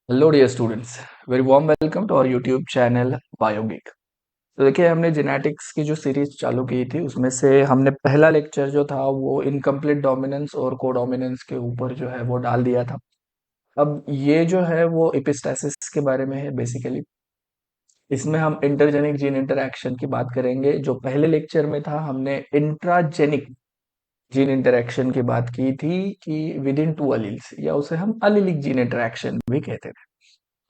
Hello dear students, very warm welcome to our YouTube channel Biogic. तो देखिए, हमने genetics की जो सीरीज चालू की थी उसमें से हमने पहला लेक्चर जो था वो इनकम्प्लीट डोमिनेंस और कोडोमिनेंस के ऊपर जो है वो डाल दिया था। अब ये जो है वो एपिस्टासिस के बारे में है बेसिकली। इसमें हम इंटरजेनिक जीन इंटरैक्शन की बात करेंगे। जो पहले लेक्चर में था हमने इंट्राजेनिक जीन इंटरैक्शन की बात की थी कि विद इन टू अलील्स, या उसे हम अलीलिक जीन इंटरैक्शन भी कहते थे।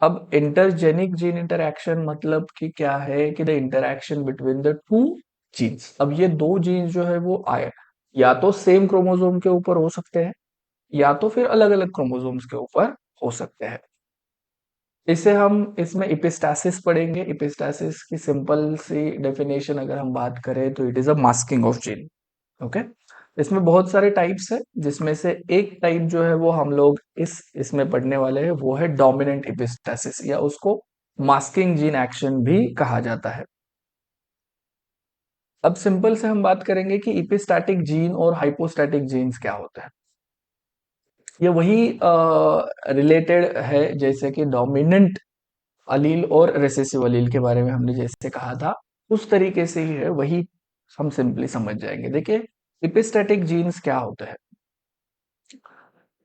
अब इंटरजेनिक जीन इंटरैक्शन मतलब कि क्या है कि the interaction between the two genes. अब ये दो जीन्स जो है वो आए या तो सेम क्रोमोसोम के ऊपर हो सकते हैं या तो फिर अलग अलग क्रोमोसोम्स के ऊपर हो सकते हैं। इसे हम इसमें इपिस्टासिस पढ़ेंगे। इपिस्टासिस की सिंपल सी डेफिनेशन अगर हम बात करें तो it is a masking of gene. Okay. इसमें बहुत सारे टाइप्स है, जिसमें से एक टाइप जो है वो हम लोग इसमें पढ़ने वाले हैं, वो है डोमिनेंट एपिस्टासिस, या उसको मास्किंग जीन एक्शन भी कहा जाता है। अब सिंपल से हम बात करेंगे कि एपिस्टैटिक जीन और हाइपोस्टैटिक जीन्स क्या होते हैं। ये वही रिलेटेड है जैसे कि डोमिनेंट अलील और रिसेसिव अलील के बारे में हमने जैसे कहा था, उस तरीके से ही है, वही हम सिंपली समझ जाएंगे। देखिए, एपिस्टैटिक जीन्स क्या होते हैं।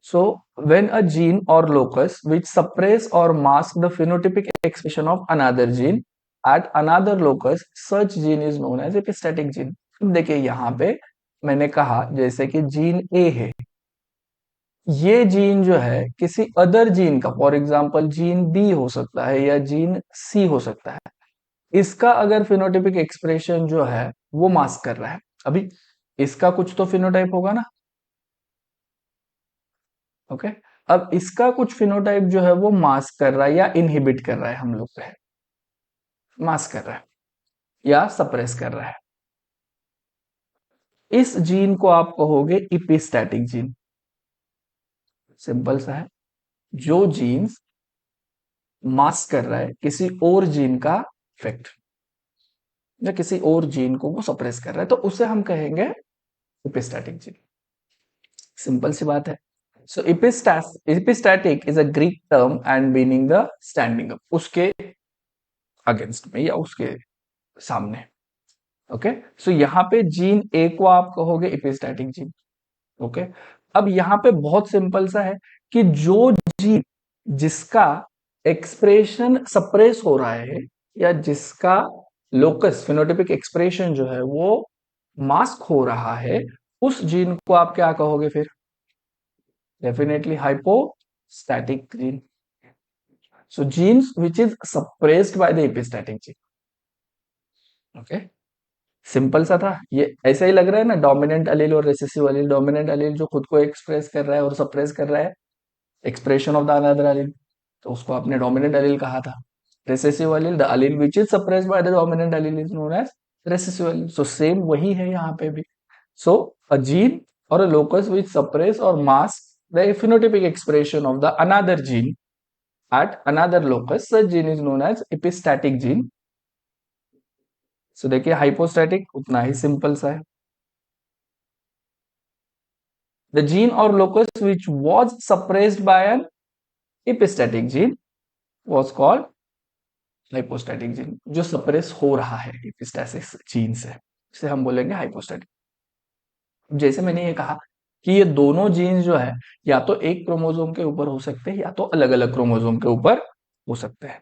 So, when a gene or locus which suppress or mask the phenotypic expression of another gene at another locus, such gene is known as epistatic gene। देखिए यहाँ पे मैंने कहा जैसे कि जीन ए है, ये जीन जो है किसी अदर जीन का, फॉर एग्जांपल जीन बी हो सकता है या जीन सी हो सकता है, इसका अगर फिनोटाइपिक एक्सप्रेशन जो है वो मास्क कर रहा है। अभी इसका कुछ तो फिनोटाइप होगा ना। ओके। अब इसका कुछ फिनोटाइप जो है वो मास्क कर रहा है या इनहिबिट कर रहा है, हम लोग कहें मास्क कर रहा है या सप्रेस कर रहा है। इस जीन को आप कहोगे इपिस्टैटिक जीन। सिंपल सा है, जो जीन्स मास्क कर रहा है किसी और जीन का इफेक्ट, या किसी और जीन को वो सप्रेस कर रहा है, तो उसे हम कहेंगे इपिस्टैटिक जीन। सिंपल सी बात है। So epistatic is a Greek term and meaning the standing up, उसके अगेंस्ट में या उसके सामने। ओके। सो यहाँ पे जीन ए को आप कहोगे एपिस्टैटिक जीन। ओके। अब यहाँ पे बहुत सिंपल सा है कि जो जीन जिसका एक्सप्रेशन सप्रेस हो रहा है या जिसका लोकस फिनोटिपिक एक्सप्रेशन जो है वो मास्क हो रहा है, उस जीन को आप क्या कहोगे फिर? Definitely hypostatic gene. So jeans which is suppressed by the epistatic gene. Okay. Simple सा था ये। ऐसा ही लग रहा है ना, डोमिनेंट अलील और रिसेसिव अलील। डोमिनेंट अलील जो खुद को एक्सप्रेस कर रहा है और सप्रेस कर रहा है, expression of the another allele, तो उसको आपने डोमिनेंट अलील कहा था। Recessive allele, the allele which is suppressed by the dominant allele is known as recessive allele. So same वही है यहाँ पे भी। सो अ जीन और अ लोकस विच सप्रेस और mask the phenotypic expression of the another gene at another locus, such gene is known as epistatic gene। सो देखिए, hypostatic उतना ही simple सा है। The gene or locus which was suppressed by an epistatic gene was called hypostatic gene। जो suppress हो रहा है epistasis gene से, इसे हम बोलेंगे हाइपोस्टैटिक। जैसे मैंने ये कहा कि ये दोनों जीन्स जो है या तो एक क्रोमोसोम के ऊपर हो सकते हैं या तो अलग अलग क्रोमोसोम के ऊपर हो सकते हैं।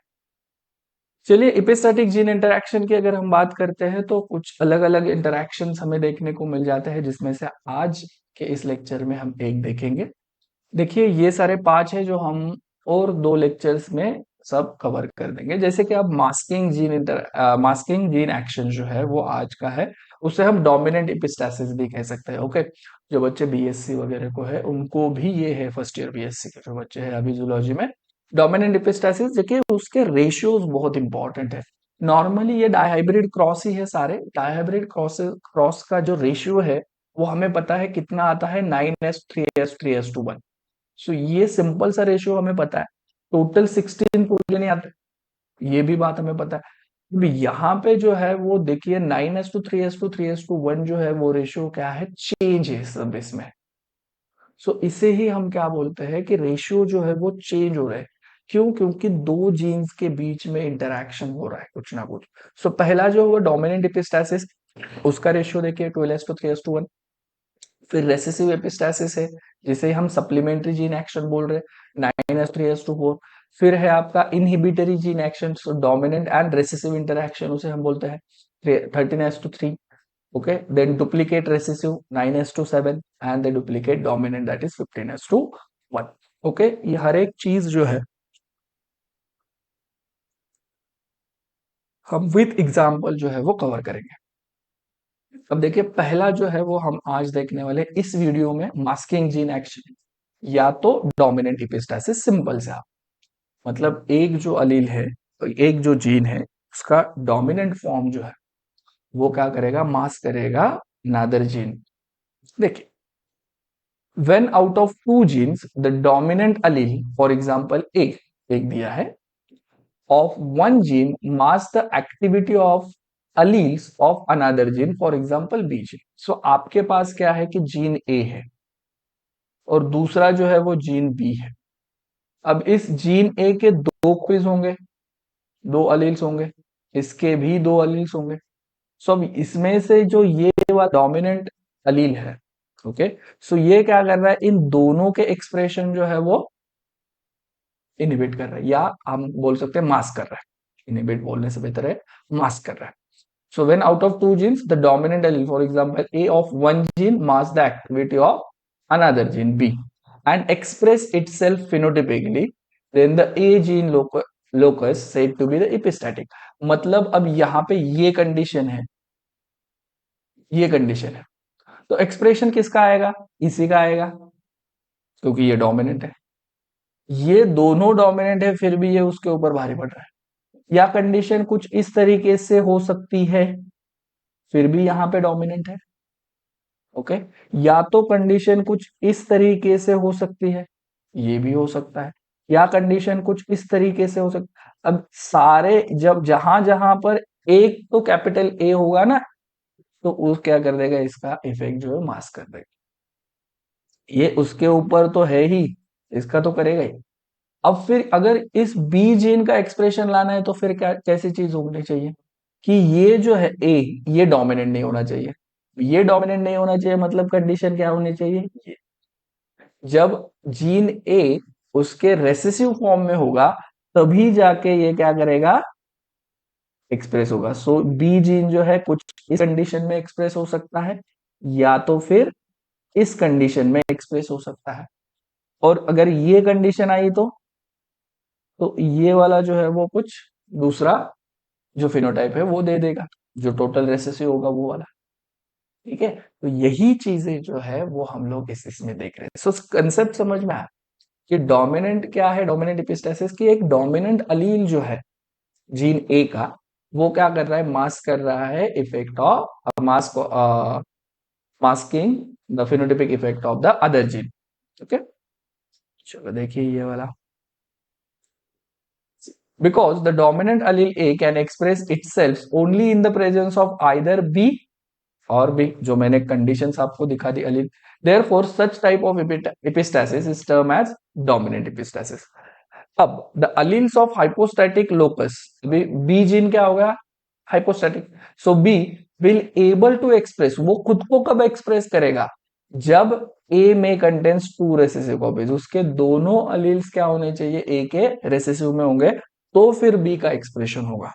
चलिए, एपिस्टैटिक जीन इंटरैक्शन की अगर हम बात करते हैं तो कुछ अलग अलग इंटरैक्शन हमें देखने को मिल जाते हैं, जिसमें से आज के इस लेक्चर में हम एक देखेंगे। देखिए, ये सारे 5 है जो हम और 2 लेक्चर्स में सब कवर कर देंगे। जैसे कि अब मास्किंग जीन एक्शन जो है वो आज का है, उसे हम डोमिनेंट एपिस्टासिस भी कह सकते हैं। ओके। जो बच्चे बीएससी वगैरह को है उनको भी ये है, फर्स्ट ईयर बीएससी के जो बच्चे हैं अभी जूलॉजी में, डोमिनेंट एपिस्टासिस। देखिए, उसके रेशियोज बहुत इंपॉर्टेंट है। नॉर्मली ये डायहाइब्रिड क्रॉस ही है सारे। डायहाइब्रिड क्रॉस का जो रेशियो है वो हमें पता है कितना आता है, 9:3:3:1। सो ये सिंपल सा रेशियो हमें पता है। टोटल 16 पूरे नहीं आते, ये भी बात हमें पता है। अभी यहाँ पे जो है वो देखिए, 9:3:3:1 जो है वो रेशियो क्या है, चेंज है सब इसमें। सो इसे ही हम क्या बोलते हैं कि रेशियो जो है वो चेंज हो रहा है। क्यों? क्योंकि दो जीन्स के बीच में इंटरैक्शन हो रहा है कुछ ना कुछ। सो पहला जो हुआ डोमिनेंट एपिस्टासिस, उसका रेशियो देखिए 12:3:1। फिर रेसेसिव एपिस्टासिस है, जिसे हम सप्लीमेंट्री जीन एक्शन बोल रहे हैं, 9:3:4। फिर है आपका inhibitory gene action, so dominant and recessive interaction उसे हम बोलते हैं, 13:3। Okay, then duplicate recessive 9:7 and the duplicate dominant that is 15:1। Okay, ये हर एक चीज जो है हम विथ एग्जाम्पल जो है वो कवर करेंगे। अब देखिए पहला जो है वो हम आज देखने वाले इस वीडियो में मास्किंग जीन एक्शन या तो डोमिनेंट एपिस्टासिस, सिंपल से आप मतलब एक जो अलील है, एक जो जीन है, उसका डोमिनेंट फॉर्म जो है वो क्या करेगा, मास्क करेगा नादर जीन। देखिए when out of two genes the dominant allele, for example A, एक दिया है, of one gene mask the activity of alleles of another gene, for example B gene। सो आपके पास क्या है कि जीन ए है और दूसरा जो है वो जीन बी है। अब इस जीन ए के दो कॉपीज होंगे, दो अलील्स होंगे, इसके भी दो अलील्स होंगे। सो अब इसमें से जो ये वाला डोमिनेंट अलील है, ओके, सो ये क्या कर रहा है, इन दोनों के एक्सप्रेशन जो है वो इनहिबिट कर रहा है, या हम बोल सकते हैं मास्क कर रहा है। इनहिबिट बोलने से बेहतर है मास्क कर रहा है। So when out of two genes, the dominant allele, for example, A of one gene masks the activity of another gene B and express itself phenotypically, then the A gene locus said to be the epistatic। मतलब अब यहाँ पे ये condition है, ये condition है, तो expression किसका आएगा, इसी का आएगा, क्योंकि ये डोमिनेंट है। ये दोनों डोमिनेंट है फिर भी ये उसके ऊपर भारी पड़ रहा है। या कंडीशन कुछ इस तरीके से हो सकती है, फिर भी यहाँ पे डोमिनेंट है। ओके, या तो कंडीशन कुछ इस तरीके से हो सकती है, ये भी हो सकता है, या कंडीशन कुछ इस तरीके से हो सकता है। अब सारे जब जहां जहां पर एक तो कैपिटल ए होगा ना, तो वो क्या कर देगा, इसका इफेक्ट जो है मास्क कर देगा। ये उसके ऊपर तो है ही, इसका तो करेगा ही। अब फिर अगर इस बी जीन का एक्सप्रेशन लाना है तो फिर क्या कैसी चीज होनी चाहिए कि ये जो है ए, ये डोमिनेंट नहीं होना चाहिए। ये डोमिनेंट नहीं होना चाहिए मतलब कंडीशन क्या होनी चाहिए, ये जब जीन ए उसके रेसेसिव फॉर्म में होगा तभी जाके ये क्या करेगा, एक्सप्रेस होगा। सो बी जीन जो है कुछ इस कंडीशन में एक्सप्रेस हो सकता है, या तो फिर इस कंडीशन में एक्सप्रेस हो सकता है। और अगर ये कंडीशन आई तो ये वाला जो है वो कुछ दूसरा जो फिनोटाइप है वो दे देगा, जो टोटल रेसेसिव होगा वो वाला। ठीक है, तो यही चीजें जो है वो हम लोग इस इसमें देख रहे हैं। सो कंसेप्ट समझ में आया कि डोमिनेंट क्या है, डोमिनेंट एपिस्टेसिस की एक डोमिनेंट अलील जो है जीन ए का, वो क्या कर रहा है, मास्क कर रहा है effect of mask, masking the phenotypic effect of the other gene. Okay, चलो देखिए ये वाला, because the dominant allele A can express itself only in the presence of either B और B, जो मैंने कंडीशंस आपको दिखा दी अलील। therefore such type of epistasis is termed as dominant epistasis। अब the alleles of hypostatic locus, B gene क्या होगा, hypostatic. So B will able to express, वो खुद को कब एक्सप्रेस करेगा, जब A में कंटेन्स टू रेसेसिव कॉपीज, उसके दोनों अलील्स क्या होने चाहिए, A के रेसेसिव में होंगे, तो फिर B का एक्सप्रेशन होगा।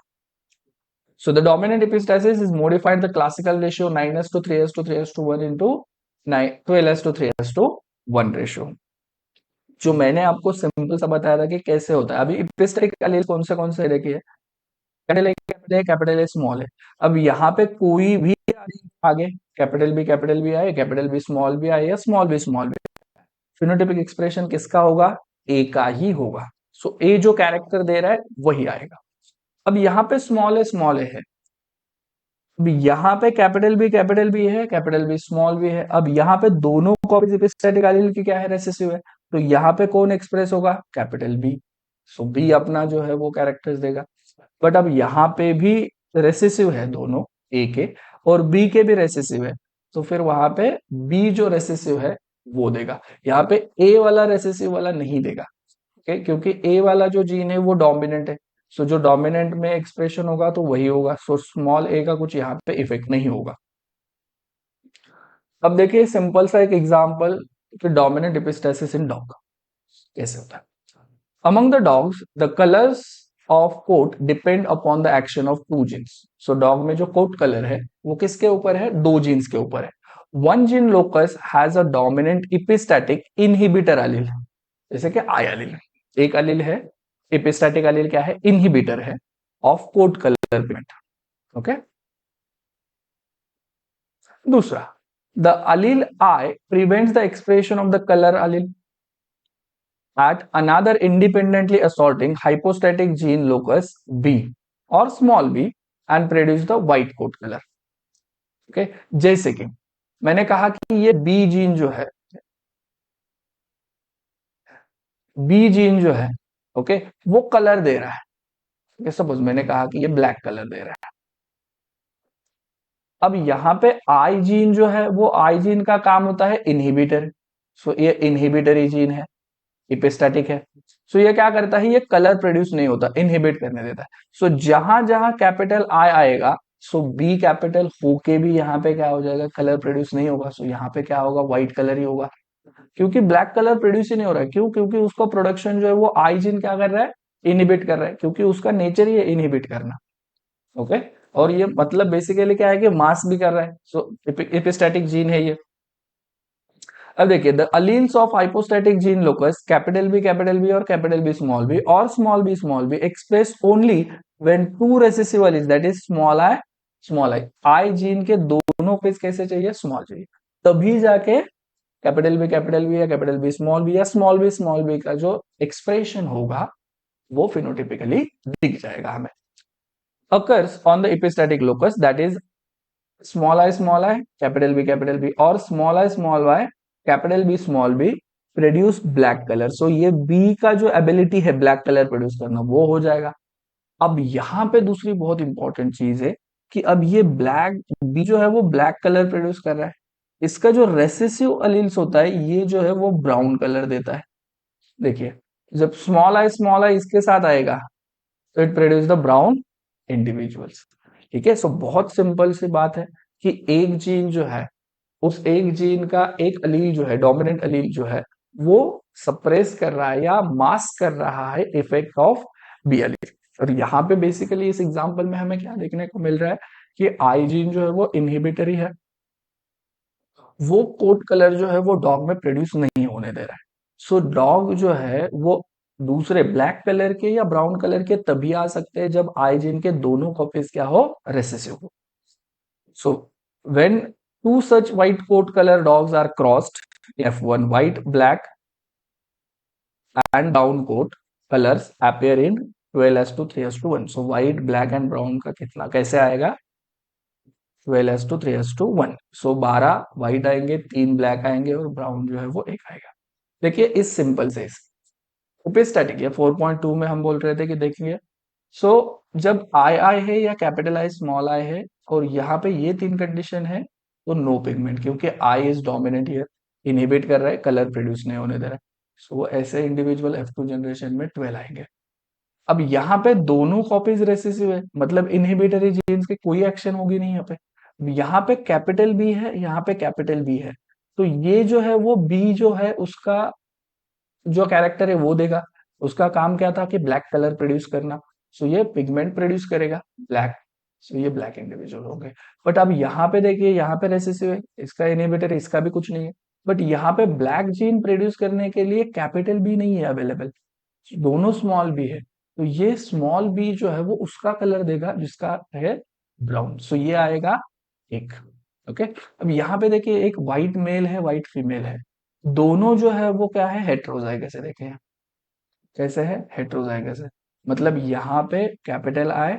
So the dominant epistasis is modified the classical ratio 9:3:3:1 into 12:3:1 ratio, जो मैंने आपको सिंपल सा बताया था कि कैसे होता है। अभी एपिस्टेटिक एलील कौन से देखिए, कैपिटल ए स्मॉल है। अब यहाँ पे कोई भी आगे कैपिटल बी आए, कैपिटल बी स्मॉल भी आए, या स्मॉल भी, फिनोटाइपिक एक्सप्रेशन किसका होगा, ए का ही होगा। सो ए जो कैरेक्टर दे रहा है वही आएगा। अब यहाँ पे स्मॉल ए है, अब यहाँ पे कैपिटल बी है, कैपिटल बी स्मॉल भी है। अब यहाँ पे दोनों कॉपीज एपिस्टेटिक एलील की क्या है, रेसेसिव है, तो यहाँ पे कौन एक्सप्रेस होगा, कैपिटल बी। सो बी अपना जो है वो कैरेक्टर्स देगा। बट अब यहाँ पे भी रेसेसिव है दोनों, ए के और बी के भी रेसेसिव है, तो फिर वहां पे बी जो रेसेसिव है वो देगा, यहाँ पे ए वाला रेसेसिव वाला नहीं देगा। क्योंकि ए वाला जो जीन है वो डोमिनेंट है। सो जो डोमिनेंट में एक्सप्रेशन होगा तो वही होगा, सो स्मॉल ए का कुछ यहाँ पे इफेक्ट नहीं होगा। अब देखिए सिंपल सा एक एग्जांपल कि डोमिनेंट एपिस्टेसिस इन डॉग कैसे होता है। Among the dogs, the colors of coat depend upon the action of two genes. So dog में जो coat color है वो किसके ऊपर है, दो genes के ऊपर है। One gene locus has a dominant epistatic inhibitor allele, जैसे कि I allele, एक allele है epistatic allele क्या है, inhibitor है of coat color pigment। Okay, दूसरा the allele I prevents the expression of the color allele at another independently assorting hypostatic gene locus B or small b and produce the white coat color। Okay, जैसे कि मैंने कहा कि ये B gene जो है, B gene जो है ओके वो कलर दे रहा है। सपोज मैंने कहा कि ये ब्लैक कलर दे रहा है। अब यहाँ पे आई जीन जो है वो आई जीन का काम होता है इनहिबिटर। सो ये इनहिबिटरी जीन है, इपिस्टैटिक है। सो ये क्या करता है, ये कलर प्रोड्यूस नहीं होता, इनहिबिट करने देता है। सो जहां जहां कैपिटल आई आएगा सो बी कैपिटल होके भी यहाँ पे क्या हो जाएगा, कलर प्रोड्यूस नहीं होगा। सो यहाँ पे क्या होगा, व्हाइट कलर ही होगा, क्योंकि ब्लैक कलर प्रोड्यूस ही नहीं हो रहा है। क्यों, क्योंकि उसका प्रोडक्शन जो है वो आई जीन क्या कर रहा है, इनहिबिट कर रहा है, क्योंकि उसका नेचर ही है इनहिबिट करना। ओके, और ये मतलब बेसिकली क्या है कि मास भी कर रहा है। सो एपिस्टैटिक जीन है ये। अब देखिए the alleles of hypostatic gene locus capital B और कैपिटल बी और small B express only when two recessive alleles that is small I. I gene के दोनों पेज कैसे चाहिए, स्मॉल चाहिए, तभी जाके कैपिटल बी या कैपिटल बी स्मॉल बी का जो एक्सप्रेशन होगा वो फिनोटिपिकली दिख जाएगा हमें। occurs on the epistatic locus that is small I capital B और small y capital B produce black colour. So ये बी का जो एबिलिटी है ब्लैक कलर प्रोड्यूस करना वो हो जाएगा। अब यहाँ पे दूसरी बहुत इंपॉर्टेंट चीज है कि अब ये ब्लैक बी जो है वो ब्लैक कलर प्रोड्यूस कर रहा है, इसका जो रेसेसिव अलील्स होता है ये जो है वो ब्राउन कलर देता है। देखिए जब स्मॉल आई इसके साथ आएगा तो it produce the brown individuals. ठीक है, सो बहुत सिंपल सी बात है कि एक जीन जो है उस एक जीन का एक अलील जो है, डोमिनेंट अलील जो है वो सप्रेस कर रहा है या मास्क कर रहा है इफेक्ट ऑफ बी अलील। और यहाँ पे बेसिकली इस एग्जांपल में हमें क्या देखने को मिल रहा है कि आई जीन जो है वो इनहिबिटरी है, वो कोट कलर जो है वो डॉग में प्रोड्यूस नहीं होने दे रहा है। सो डॉग जो है वो दूसरे ब्लैक कलर के या ब्राउन कलर के तभी आ सकते हैं जब आई जीन के दोनों कॉपीज क्या हो, रेसेसिव हो। So when two such white coat colour dogs are crossed F1 white black and brown coat colours appear in 12:3:1। So white black and brown का कितना कैसे आएगा, 12:3:1। सो 12 व्हाइट आएंगे, 3 ब्लैक आएंगे और ब्राउन जो है वो एक आएगा। देखिए इस सिंपल से ओपेस्टैटिक है 4.2 में हम बोल रहे थे कि देखिए सो जब आई आई है या कैपिटल आई स्मॉल आई है और यहाँ पे ये तीन कंडीशन है तो नो पिगमेंट, क्योंकि I is dominant here, inhibit कर रहा है, कलर प्रोड्यूस नहीं होने दे रहा है। सो वो ऐसे इंडिविजुअल F2 जनरेशन में 12 आएंगे। अब यहाँ पे दोनों कॉपीज रेसेसिव है, मतलब इनहिबिटरी जीन्स की कोई एक्शन होगी नहीं यहाँ पे। यहाँ पे कैपिटल बी है, यहाँ पे कैपिटल बी है, तो ये जो है वो बी जो है उसका जो कैरेक्टर है वो देगा। उसका काम क्या था कि ब्लैक कलर प्रोड्यूस करना। सो ये पिगमेंट प्रोड्यूस करेगा ब्लैक। सो ये ब्लैक इंडिविजुअल हो गए। बट अब यहाँ पे देखिए, यहाँ पे रेसेसिव है, इसका इनहिबिटर इसका भी कुछ नहीं है, बट यहाँ पे ब्लैक जीन प्रोड्यूस करने के लिए कैपिटल बी नहीं है अवेलेबल, दोनों स्मॉल बी है। तो ये स्मॉल बी जो है वो उसका कलर देगा जिसका है ब्राउन। सो ये आएगा एक। ओके, अब यहाँ पे देखिए एक व्हाइट मेल है, व्हाइट फीमेल है, दोनों जो है वो क्या है, हेट्रोजाइगस है। देखें कैसे है, हेट्रोजाइगस है, मतलब यहाँ पे कैपिटल आई,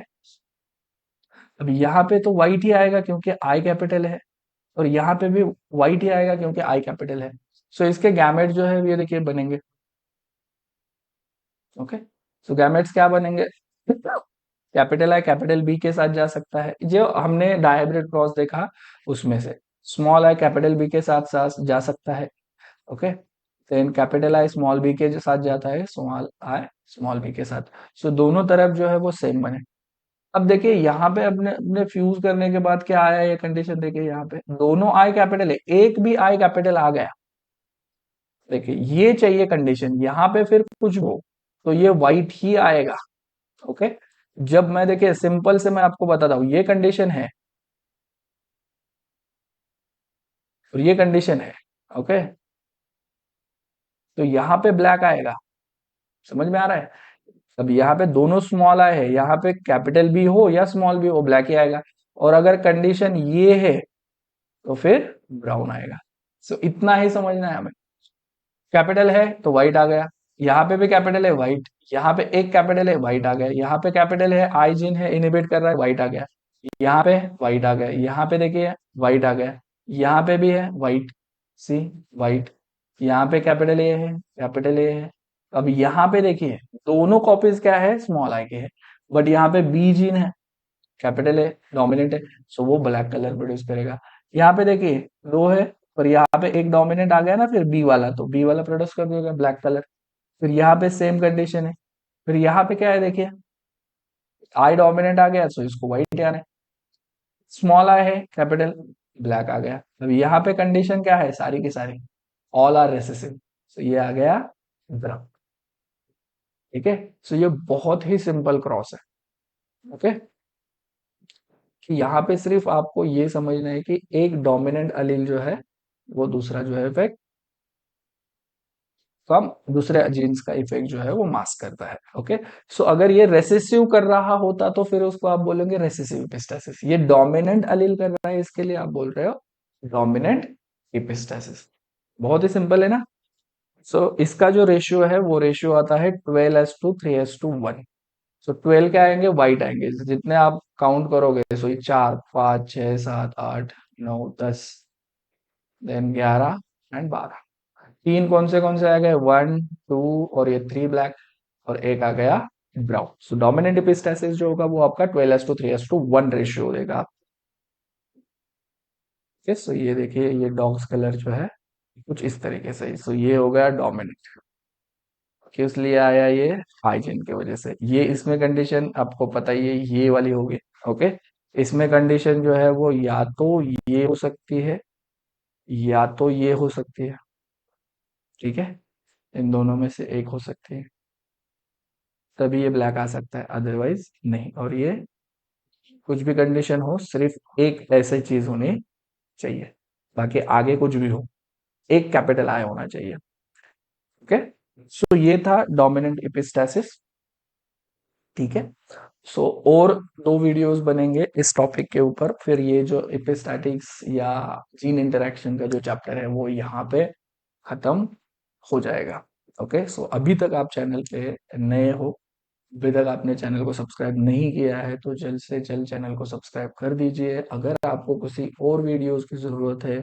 अब यहाँ पे तो व्हाइट ही आएगा क्योंकि आई कैपिटल है, और यहाँ पे भी व्हाइट ही आएगा क्योंकि आई कैपिटल है। सो इसके गैमेट जो है ये देखिए बनेंगे। ओके, सो गैमेट्स क्या बनेंगे, कैपिटल आई कैपिटल बी के साथ जा सकता है, जो हमने डायब्रिड क्रॉस देखा उसमें से स्मॉल आई कैपिटल बी के साथ साथ जा सकता है। Okay, then capital I small B के साथ जाता है, स्मॉल आई स्मॉल बी के साथ। सो दोनों तरफ जो है वो सेम बने। अब देखिए यहाँ पे अपने अपने फ्यूज करने के बाद क्या आया, ये कंडीशन देखिए, यहाँ पे दोनों आई कैपिटल है, एक भी आई कैपिटल आ गया, देखिए ये चाहिए कंडीशन, यहाँ पे फिर कुछ हो तो ये वाइट ही आएगा। ओके, जब मैं देखिए सिंपल से मैं आपको बताता हूँ, ये कंडीशन है और ये कंडीशन है। ओके, तो यहाँ पे ब्लैक आएगा, समझ में आ रहा है। अब यहाँ पे दोनों स्मॉल आए हैं, यहाँ पे कैपिटल बी हो या स्मॉल बी हो ब्लैक ही आएगा। और अगर कंडीशन ये है तो फिर ब्राउन आएगा। सो इतना ही समझना है हमें। कैपिटल है तो व्हाइट आ गया, यहाँ पे भी कैपिटल है व्हाइट, यहाँ पे एक कैपिटल है व्हाइट आ गया, यहाँ पे कैपिटल है आई जिन है इनहिबिट कर रहा है व्हाइट आ गया, यहाँ पे व्हाइट आ गया, यहाँ पे देखिए व्हाइट आ गया, यहाँ पे भी है व्हाइट, सी व्हाइट, यहाँ पे कैपिटल ए है, कैपिटल ए है। अब यहाँ पे देखिए दोनों कॉपीज क्या है, स्मॉल आई के है, बट यहाँ पे बी जीन है, कैपिटल है, डोमिनेंट है, सो वो ब्लैक कलर प्रोड्यूस करेगा। यहाँ पे देखिए दो है, पर यहाँ पे एक डोमिनेंट आ गया ना, फिर बी वाला, तो बी वाला प्रोड्यूस कर देगा ब्लैक कलर। फिर यहाँ पे सेम कंडीशन है, फिर यहाँ पे क्या है देखिए, आई डोमिनेंट आ गया, सो इसको व्हाइट आना है, स्मॉल आई है, कैपिटल ब्लैक आ गया। अब यहाँ पे कंडीशन क्या है, सारी की सारी ऑल आर रिसेसिव, सो ये आ गया ब्राउन। ठीक है, सो ये बहुत ही सिंपल क्रॉस है। ओके, कि यहाँ पे सिर्फ आपको ये समझना है कि एक डोमिनेंट अलील जो है वो दूसरा जो है इफेक्ट कम, दूसरे जीन्स का इफेक्ट जो है वो मास्क करता है। ओके, सो अगर ये रेसेसिव कर रहा होता तो फिर उसको आप बोलेंगे रेसेसिव इपिस्टासिस। ये डोमिनेंट अलील कर रहा है, इसके लिए आप बोल रहे हो डोमिनेंट इपिस्टासिस। बहुत ही सिंपल है ना। सो इसका जो रेशियो है वो रेशियो आता है 12:3:1। सो 12 क्या आएंगे, वाइट आएंगे, जितने आप काउंट करोगे, सो ये 4, 5, 6, 7, 8, 9, 10, देन 11 एंड 12। तीन कौन से आ गए, 1, 2 और ये 3 ब्लैक, और एक आ गया ब्राउन। सो डोमिनेंट एपिस्टासिस जो होगा वो आपका 12:3:1 रेशियो देगा आप। सो ये देखिए, ये डॉग्स कलर जो है कुछ इस तरीके से, सो ये हो गया डोमिनेंट। किस लिए आया ये, हाइजीन की वजह से। ये इसमें कंडीशन आपको पता ही है, ये वाली होगी। ओके, इसमें कंडीशन जो है वो या तो ये हो सकती है या तो ये हो सकती है। ठीक है, इन दोनों में से एक हो सकती है, तभी ये ब्लैक आ सकता है, अदरवाइज नहीं। और ये कुछ भी कंडीशन हो, सिर्फ एक ऐसी चीज होनी चाहिए, बाकी आगे कुछ भी हो, एक कैपिटल आई होना चाहिए। ओके, सो ये था डोमिनेंट एपिस्टासिस। ठीक है, सो और दो वीडियोस बनेंगे इस टॉपिक के ऊपर, फिर ये जो एपिस्टैटिक्स या जीन इंटरेक्शन का जो चैप्टर है वो यहाँ पे खत्म हो जाएगा। ओके, सो अभी तक आप चैनल पे नए हो, अभी तक आपने चैनल को सब्सक्राइब नहीं किया है, तो जल्द से जल्द चैनल को सब्सक्राइब कर दीजिए। अगर आपको किसी और वीडियोस की ज़रूरत है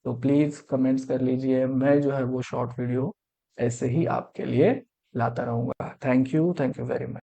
तो प्लीज़ कमेंट्स कर लीजिए, मैं जो है वो शॉर्ट वीडियो ऐसे ही आपके लिए लाता रहूँगा। Thank you very much.